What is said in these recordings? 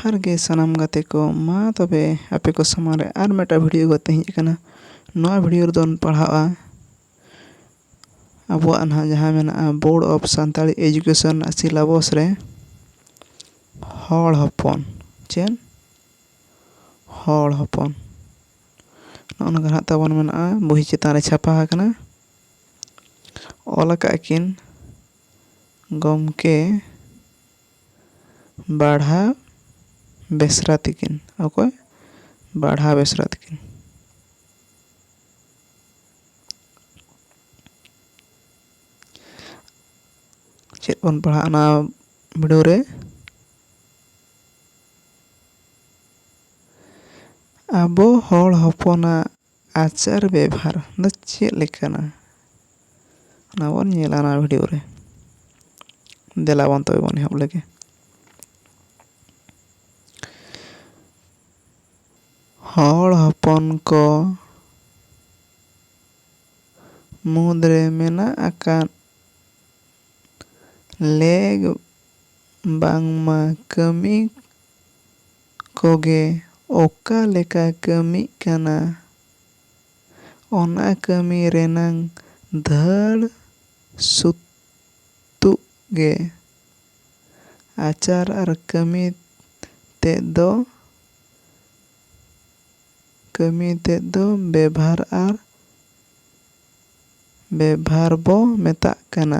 जोहार गे सनाम गाते को मा तबे आपे को सामने रे आर मेटा वीडियो गते हिज कना नोआ वीडियो दोन पढ़ावा अबो अनहा जहां मेना board of Santali education syllabus रे हॉल हॉपन चेन हॉल हॉपन नोन गना तबन मेना बही चितान रे छापा हकना ऑल का किन गमके बाढ़ा बेसरा तिकिन ओके बाढ़ा बेसरा तिकिन चेक बन पढ़ाना वीडियो रे अबो हॉल हॉपना आचार व्यवहार द चेक लेखाना ना बन नेलाना वीडियो रे देला बन तो बन हम लगे हॉल हॉपन को मुद्रे मेना आकान लेग बांगमा कमी कोगे ओका लेका कमी कना ओना कमी रेनांग धड़ सुतु गे आचार और कमी ते दो व्यवहार और व्यवहार बो मेता कना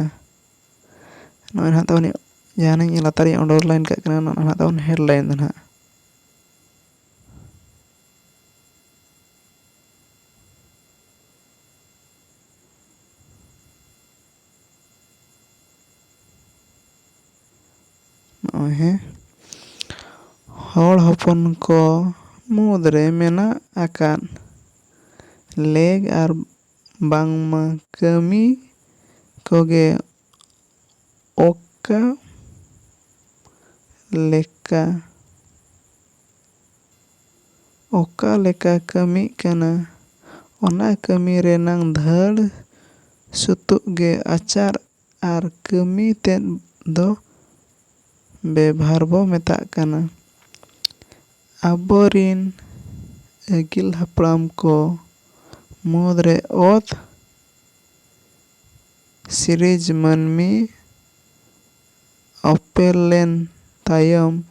नोय ना तवनी जाने लातारी अंडरलाइन का कना ना तवन हेडलाइन दना ओहे हॉल हॉपन को मुद्रे मेना आकान लेग और बांगमा कमी कोगे ओका लेका कमी कना ओना कमी रेनांग धड़ सुतु गे आचार और कमी ते दो व्यवहार बो मेता कना आबोरिन अगिल हपड़ाम को मुद्रे ओत सीरीज मनमी ओपेलेन तायम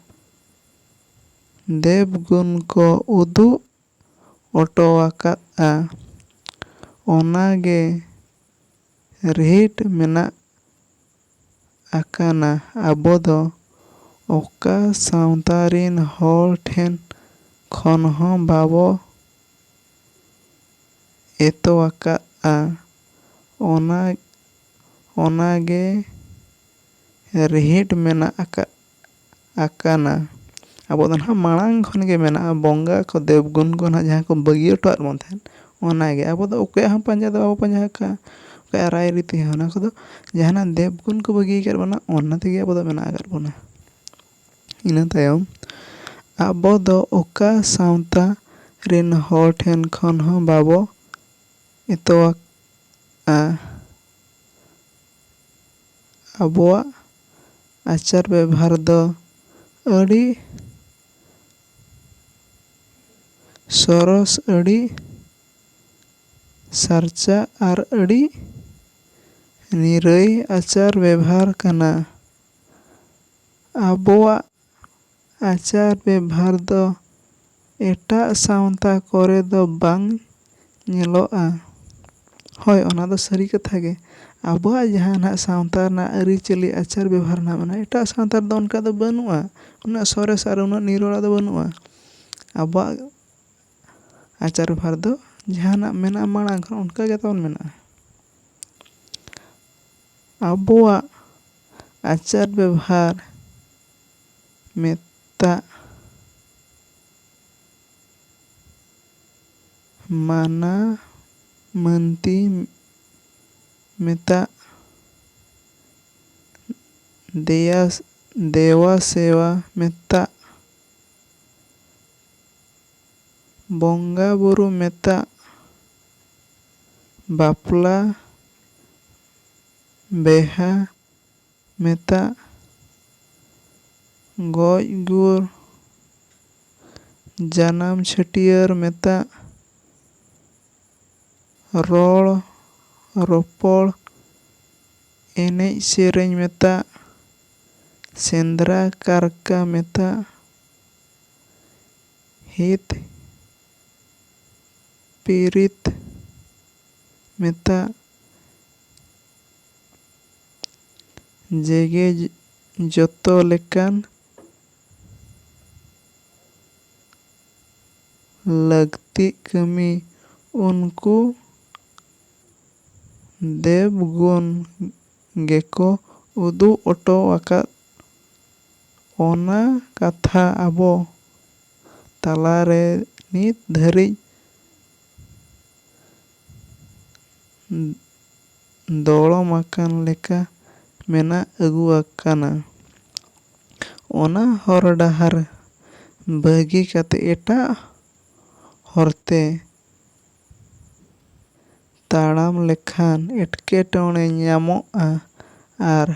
देवगुण को उदु ओटोवाका ओनागे रिहिट मेना आकाना आबो दो ओका सावतारिन हॉल ठेन खन हो बाबो एतोवाका ओनागे रिहिट मेना आकाना आबो दन हा मांग खन गे मेना बंगा को देवगुण को ना जहां को बगियो टोर मन थेन ओनागे आबो दो ओके हम पंजा दो बाबो पंजा का ओके राय रीति होना को दो जहां देवगुण को बगी कर बना ओना तेगे आबो दो मेना कर बना इना तायम आबो दो ओका सावता रिन हॉल ठेन खन हो बाबो एतोवा आबोआ आचार व्यवहार दो अड़ी सरस अड़ी सरचा और अड़ी निरई आचार व्यवहार कना आबोआ आचार व्यवहार दो एटा सावता करे दो बांग नेलोआ होय ओना दो सरी कथा गे आबोआ जहां ना सावता ना अरिचली आचार व्यवहार ना मना एटा सावता दो उनका दो बनुआ उना सरस और उना निरोला दो बनुआ आबोआ आचार व्यवहार दो जहां ना मेना मांग उनका गे तवन मेना आबोआ आचार व्यवहार मेता माना मंती मेता देवा सेवा मेता बंगा बुरु मेता बापला बेहा मेता गoj गुर ᱡᱟᱱᱟᱢ ᱪᱷᱟᱹᱴᱭᱟᱹᱨ ᱢᱮᱛᱟᱜ, ᱨᱚᱲ ᱨᱚᱯᱚᱲ ᱮᱱᱮᱡ ᱥᱮᱨᱮᱧ ᱢᱮᱛᱟᱜ, ᱥᱮᱸᱫᱽᱨᱟ ᱠᱟᱨᱠᱟ ᱢᱮᱛᱟᱜ, ᱦᱤᱛ ᱯᱤᱨᱤᱛ ᱢᱮᱛᱟᱜ, ᱡᱮᱜᱮ ᱡᱚᱛᱚ ᱞᱮᱠᱟᱱ ᱞᱟᱹᱠᱛᱤᱜ ᱠᱟᱹᱢᱤ ᱩᱱᱠᱩ ᱫᱮᱵ ᱜᱩᱱ ᱜᱮᱠᱚ ᱩᱫᱩᱜ ᱚᱴᱚ ᱟᱠᱟᱫ ᱚᱱᱟ ᱠᱟᱛᱷᱟ ᱟᱵᱚ ᱛᱟᱞᱟᱨᱮ ᱱᱤᱛ ᱫᱷᱟᱹᱨᱤᱡ ᱫᱚᱲᱚᱢ ᱟᱠᱟᱱ ᱞᱮᱠᱟ ᱢᱮᱱᱟᱜ ᱟᱹᱜᱩ ᱟᱠᱟᱱᱟ᱾ ᱚᱱᱟ ᱦᱚᱨ ᱰᱟᱦᱟᱨ ᱵᱟᱹᱜᱤ ᱠᱟᱛᱮ ᱮᱴᱟᱜ ᱦᱚᱨᱛᱮ ᱛᱟᱲᱟᱢ ᱞᱮᱠᱷᱟᱱ ᱮᱴᱠᱮᱴᱚᱬᱮ ᱧᱟᱢᱚᱜᱼᱟ ᱟᱨ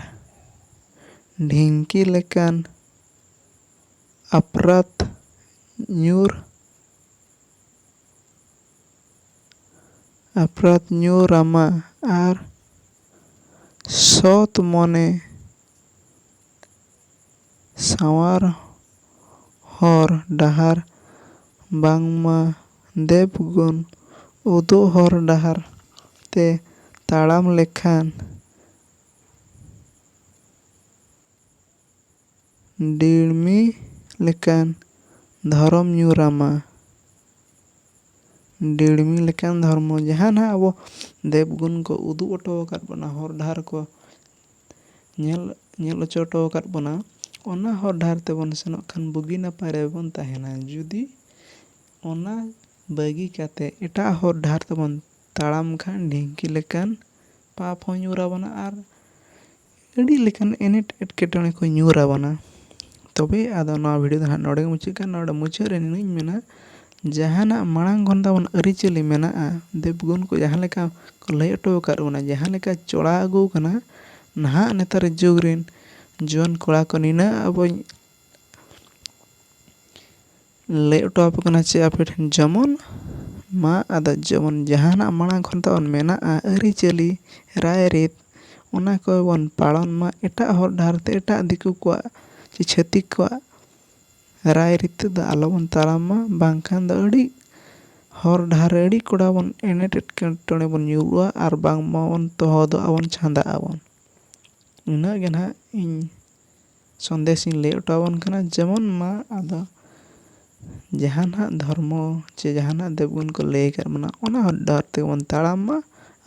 ᱰᱷᱤᱝᱠᱤ ᱞᱮᱠᱟᱱ ᱟᱯᱨᱟᱛ ᱧᱩᱨᱟᱢᱟ ᱟᱨ ᱥᱚᱛ ᱢᱚᱱᱮ ᱥᱟᱶᱟᱨ ᱦᱚᱨ ᱰᱟᱦᱟᱨ ᱵᱟᱝᱢᱟ ᱫᱮᱵ ᱜᱩᱱ ᱩᱫᱩᱜ ᱦᱚᱨ ᱰᱟᱦᱟᱨ ᱛᱮ ᱛᱟᱲᱟᱢ ᱞᱮᱠᱷᱟᱱ ᱰᱤᱲᱢᱤ ᱞᱮᱠᱟᱱ ᱫᱷᱚᱨᱚᱢ ᱧᱩᱨᱟᱢᱟ᱾ ᱰᱤᱲᱢᱤ ᱞᱮᱠᱟᱱ ᱫᱷᱚᱨᱢᱚ ᱡᱟᱦᱟᱸ ᱱᱟᱦᱟᱜ ᱟᱵᱚ ᱫᱮᱵ ᱜᱩᱱ ᱠᱚ ᱩᱫᱩᱜ ᱚᱴᱚ ᱟᱠᱟᱫ ᱵᱚᱱᱟ, ᱦᱚᱨ ᱰᱟᱦᱟᱨ ko ᱧᱮᱞ ᱦᱚᱪᱚ ᱟᱠᱟᱫ ᱵᱚᱱᱟ, ᱚᱱᱟ ᱦᱚᱨ ᱰᱟᱦᱟᱨ ᱛᱮᱵᱚᱱ ᱥᱮᱱᱚᱜ ᱠᱷᱟᱱ ᱵᱩᱜᱤ ᱱᱟᱯᱟᱭ ᱨᱮᱵᱚᱱ ᱛᱟᱦᱮᱱᱟ᱾ ᱡᱩᱫᱤ ᱚᱱᱟ ᱵᱟᱹᱜᱤ ᱠᱟᱛᱮ ᱮᱴᱟᱜ ᱦᱚᱨ ᱰᱟᱦᱟᱨ ᱛᱮᱵᱚᱱ ᱛᱟᱲᱟᱢ ᱠᱷᱟᱱ ᱰᱷᱤᱝᱠᱤ ᱞᱮᱠᱟᱱ ᱯᱟᱯ ᱦᱚᱸ ᱧᱩᱨ ᱟᱵᱚᱱᱟ ᱟᱨ ᱟᱹᱰᱤ ᱞᱮᱠᱟᱱ ᱮᱴᱠᱮᱴᱚᱬᱮ ko ᱧᱩᱨ ᱟᱵᱚᱱᱟ᱾ ᱛᱚᱵᱮ ᱟᱫᱚ ᱱᱚᱣᱟ ᱵᱷᱤᱰᱤᱭᱳ ᱫᱚ ᱱᱟᱦᱟᱜ ᱱᱚᱰᱮ ᱜᱮ ᱢᱩᱪᱟᱹᱫ ᱠᱟᱱᱟ᱾ ᱱᱚᱰᱮ ᱢᱩᱪᱟᱹᱫ ᱨᱮ ᱱᱤᱱᱟᱹᱧ ᱢᱮᱱᱟ, ᱡᱟᱦᱟᱱᱟᱜ ᱢᱟᱲᱟᱝ ᱠᱷᱚᱱ ᱛᱟᱵᱚᱱ ᱟᱹᱨᱤᱪᱟᱹᱞᱤ ᱢᱮᱱᱟᱜᱼᱟ, ᱫᱮᱵ ᱜᱩᱱ ko ᱡᱟᱦᱟᱸ ᱞᱮᱠᱟ ᱠᱚ ᱞᱟᱹᱭ ᱚᱴᱚ ᱟᱠᱟᱫ ᱵᱚᱱᱟ, ᱡᱟᱦᱟᱸ ᱞᱮᱠᱟ ᱪᱚᱲᱟ ᱟᱹᱜᱩ ᱟᱠᱟᱱᱟ, ᱱᱟᱦᱟᱜ ᱱᱮᱛᱟᱨ ᱡᱩᱜᱽ ᱨᱮᱱ ᱡᱩᱣᱟᱹᱱ ᱠᱚᱲᱟ ᱠᱚ ᱱᱤᱱᱟᱹᱜ ᱟᱵᱚᱧ ᱞᱟᱹᱭ ᱚᱴᱚ ᱟᱯᱮ ᱠᱟᱱᱟ ᱪᱮ ᱟᱯᱮ ᱴᱷᱮᱱ ᱡᱮᱢᱚᱱ ᱢᱟ ᱟᱫᱚ ᱡᱮᱢᱚᱱ ᱡᱟᱦᱟᱱᱟᱜ ᱢᱟᱲᱟᱝ ᱠᱷᱚᱱ ᱛᱟᱵᱚᱱ ᱢᱮᱱᱟᱜᱼᱟ ᱟᱹᱨᱤᱪᱟᱹᱞᱤ ᱨᱟᱭᱼᱨᱤᱛ, ᱚᱱᱟ ᱠᱚᱵᱚᱱ ᱯᱟᱞᱚᱱ ᱢᱟ᱾ ᱮᱴᱟᱜ ᱦᱚᱨ ᱰᱟᱦᱟᱨ ᱛᱮ ᱮᱴᱟᱜ ᱫᱤᱠᱩ ᱠᱚᱣᱟᱜ ᱪᱮ ᱪᱷᱟᱹᱛᱤᱠ ᱠᱚᱣᱟᱜ ᱨᱟᱭᱼᱨᱤᱛ ᱛᱮᱫᱚ ᱟᱞᱚᱵᱚᱱ ᱛᱟᱲᱟᱢ ᱢᱟ, ᱵᱟᱝᱠᱷᱟᱱ ᱫᱚ ᱟᱹᱰි ᱦᱚᱨ ᱰᱟᱦᱟᱨ ᱨᱮ ᱟᱹᱰᱤ ᱠᱚᱰᱟ ᱵᱚᱱ ᱮᱴᱠᱮᱴᱚᱬᱮ ᱵᱚᱱ ᱧᱩᱨᱩᱜᱼᱟ ᱟᱨ ᱵᱟᱝᱢᱟᱵᱚᱱ ᱛᱚᱦᱚᱫᱚᱜᱼᱟ ᱵᱚᱱ, ᱪᱷᱟᱸᱫᱟᱜ ᱟᱵᱚᱱ᱾ ᱤᱱᱟᱹᱜ ᱜᱮ ᱱᱟᱦᱟᱜ ᱤᱧ ᱥᱚᱱᱫᱮᱥ ᱤᱧ ᱞᱟᱹᱭ ᱚᱴᱚ ᱟᱵᱚᱱ ᱠᱟᱱᱟ᱾ ᱡᱮᱢᱚᱱ ᱢᱟ ᱟᱫᱚ ᱡᱟᱦᱟᱱᱟᱜ ᱫᱷᱚᱨᱢᱚ ᱪᱮ ᱡᱟᱦᱟᱱᱟᱜ ᱫᱮᱵ ᱜᱩᱱ ko ᱞᱟᱹᱭ ᱟᱠᱟᱫ ᱵᱚᱱᱟ, ᱚᱱᱟ ᱦᱚᱨ ᱰᱟᱦᱟᱨ ᱛᱮᱵᱚᱱ ᱛᱟᱲᱟᱢ ᱢᱟ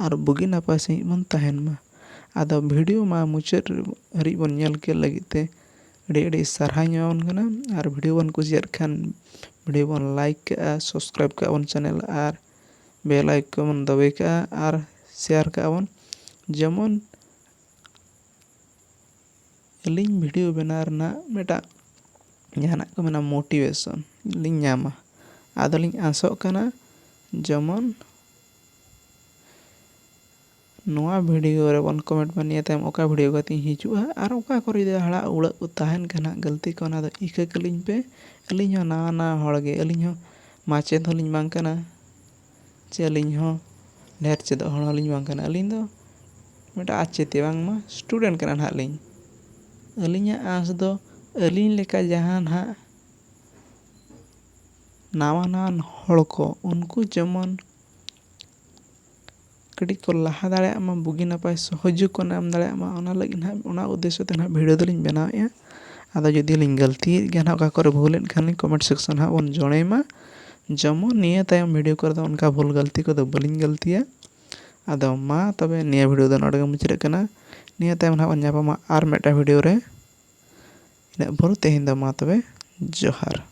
ᱟᱨ ᱵᱩᱜᱤ ᱱᱟᱯᱟᱭ ᱥᱟᱺᱦᱤᱡ ᱵᱚᱱ ᱛᱟᱦᱮᱱ ᱢᱟ᱾ ᱟᱫᱚ ᱵᱷᱤᱰᱤᱭᱳ ᱢᱟ ᱢᱩᱪᱟᱹᱫ ᱦᱟᱹᱨᱤᱡ ᱵᱚᱱ ᱧᱮᱞ ᱠᱮᱫ ᱞᱟᱹᱜᱤᱫ ᱛᱮ ᱟᱹᱰᱤ ᱟᱹᱰᱤ ᱥᱟᱨᱦᱟᱣ ᱤᱧ ᱮᱢᱟᱵᱚᱱ ᱠᱟᱱᱟ᱾ ᱟᱨ ᱵᱷᱤᱰᱤᱭᱳ ᱵᱚᱱ ᱠᱩᱥᱤᱭᱟᱜ ᱠᱷᱟᱱ ᱵᱷᱤᱰᱤᱭᱳ ᱵᱚᱱ ᱞᱟᱭᱤᱠ ᱠᱟᱜᱼᱟ, ᱥᱟᱵᱥᱠᱨᱟᱭᱤᱵ ᱠᱟᱜᱼᱟ ᱵᱚᱱ ᱪᱮᱱᱮᱞ, ᱟᱨ ᱵᱮᱞ ᱟᱭᱠᱚᱱ ᱵᱚᱱ ᱫᱟᱵᱟᱭ ᱠᱟᱜᱼᱟ ᱟᱨ ᱥᱮᱭᱟᱨ ᱠᱟᱜᱼᱟ ᱵᱚᱱ᱾ ᱡᱮᱢᱚᱱ ᱟᱹᱞᱤᱧ ᱵᱷᱤᱰᱤᱭᱳ ᱵᱮᱱᱟᱣ ᱨᱮᱱᱟᱜ ᱢᱤᱫᱴᱟᱜ ᱡᱟᱦᱟᱱᱟᱜ ᱠᱚ ᱢᱮᱱᱟ ᱢᱳᱴᱤᱵᱷᱮᱥᱚᱱ ᱞᱤᱧ ᱧᱟᱢᱟ᱾ ᱟᱫᱚᱞᱤᱧ ᱟᱥᱚᱜ ᱠᱟᱱᱟ ᱡᱮᱢᱚᱱ ᱱᱚᱣᱟ ᱵᱷᱤᱰᱤᱭᱳ ᱨᱮᱵᱚᱱ ᱠᱚᱢᱮᱱᱴ ᱢᱟ ᱱᱤᱭᱟᱹ ᱛᱟᱭᱚᱢ ᱚᱠᱟ ᱵᱷᱤᱰᱤᱭᱳ ᱠᱟᱛᱮᱧ ᱦᱤᱡᱩᱜᱼᱟ, ᱟᱨ ᱚᱠᱟ ᱠᱚᱨᱮ ᱡᱩᱫᱤ ᱦᱟᱲᱟᱜ ᱩᱲᱟᱹᱜ ᱠᱚ ᱛᱟᱦᱮᱱ ᱠᱷᱟᱱ ᱦᱟᱸᱜ ᱜᱟᱹᱞᱛᱤ ᱠᱚ, ᱚᱱᱟ ᱫᱚ ᱤᱠᱟᱹ ᱠᱟᱹᱞᱤᱧ ᱯᱮ᱾ ᱟᱹᱞᱤᱧ ᱦᱚᱸ ᱱᱟᱣᱟ ᱱᱟᱣᱟ ᱦᱚᱲ ᱜᱮ, ᱟᱹᱞᱤᱧ ᱦᱚᱸ ᱢᱟᱪᱮᱫ ᱦᱚᱸᱞᱤᱧ ᱵᱟᱝ ᱠᱟᱱᱟ ᱪᱮ ᱟᱹᱞᱤᱧ ᱦᱚᱸ ᱰᱷᱮᱨ ᱪᱮᱫᱚᱜ ᱦᱚᱲ ᱦᱚᱸᱞᱤᱧ ᱵᱟᱝ ᱠᱟᱱᱟ᱾ ᱟᱹᱞᱤᱧ ᱫᱚ ᱢᱤᱫᱴᱟᱜ ᱟᱪᱮᱫᱤᱭᱟᱹ ᱵᱟᱝᱢᱟ ᱥᱴᱩᱰᱮᱱᱴ ᱠᱟᱱᱟ ᱱᱟᱦᱟᱜ ᱞᱤᱧ᱾ ᱟᱹᱞᱤᱧᱟᱜ ᱟᱸᱥ ᱫᱚ ᱟᱹᱞᱤᱧ ᱞᱮᱠᱟ ᱡᱟᱦᱟᱸ ᱱᱟᱦᱟᱜ ᱱᱟᱣᱟ ᱱᱟᱣᱟᱱ ᱦᱚᱲ ko ᱩᱱᱠᱩ ᱡᱮᱢᱚᱱ ᱠᱟᱹᱴᱤᱡ ko ᱞᱟᱦᱟ ᱫᱟᱲᱮᱭᱟᱜ ᱢᱟ, ᱵᱩᱜᱤ ᱱᱟᱯᱟᱭ ᱥᱚᱦᱚᱡᱳᱜᱽ ko ᱧᱟᱢ ᱫᱟᱲᱮᱭᱟᱜ ᱢᱟ, ᱚᱱᱟ ᱞᱟᱹᱜᱤᱫ ᱱᱟᱦᱟᱜ ᱚᱱᱟ ᱩᱫᱽᱫᱮᱥᱥᱚ ᱛᱮ ᱱᱟᱦᱟᱜ ᱵᱷᱤᱰᱤᱭᱳ ᱫᱚᱞᱤᱧ ᱵᱮᱱᱟᱣᱮᱫᱼᱟ᱾ ᱟᱫᱚ ᱡᱩᱫᱤ ᱞᱤᱧ ᱜᱟᱹᱞᱛᱤᱭᱮᱫ ᱜᱮᱭᱟ ᱱᱟᱦᱟᱜ, ᱚᱠᱟ ᱠᱚᱨᱮ ᱵᱷᱩᱞᱮᱫ ᱠᱷᱟᱱ ᱞᱤᱧ ᱠᱚᱢᱮᱱᱴ ᱥᱮᱠᱥᱚᱱ ᱦᱟᱸᱜ ᱵᱚᱱ ᱡᱚᱲᱟᱭ ᱢᱟ᱾ ᱡᱮᱢᱚᱱ ᱱᱤᱭᱟᱹ ᱛᱟᱭᱚᱢ ᱵᱷᱤᱰᱤᱭᱳ ᱠᱚᱨᱮ ᱫᱚ ᱚᱱᱠᱟ ᱵᱷᱩᱞ ᱜᱟᱹᱞᱛᱤ ᱠᱚᱫᱚ ᱵᱟᱹᱞᱤᱧ ᱜᱟᱹᱞᱛᱤᱭᱟ᱾ ᱟᱫᱚ ᱢᱟ ᱛᱚᱵᱮ ᱱᱤᱭᱟᱹ ᱵᱷᱤᱰᱤᱭᱳ ᱫᱚ ᱱᱚᱰᱮ ᱜᱮ ᱢᱩᱪᱟᱹᱫ ᱠᱟᱱᱟ᱾ ᱱᱤᱭᱟᱹ ᱛᱟᱭᱚᱢ ᱱᱟᱦᱟᱜ ᱵᱚᱱ ᱧᱟᱯᱟᱢᱟ ᱟᱨ ᱢᱤᱫᱴᱟᱝ ᱵᱷᱤᱰᱤᱭᱳ ᱨᱮ᱾ ᱤᱱᱟᱹᱜ ᱵᱷᱳᱨ ᱛᱮᱦᱮᱧ ᱫᱚ ᱢᱟ ᱛᱚᱵᱮ ᱡᱚᱦᱟᱨ᱾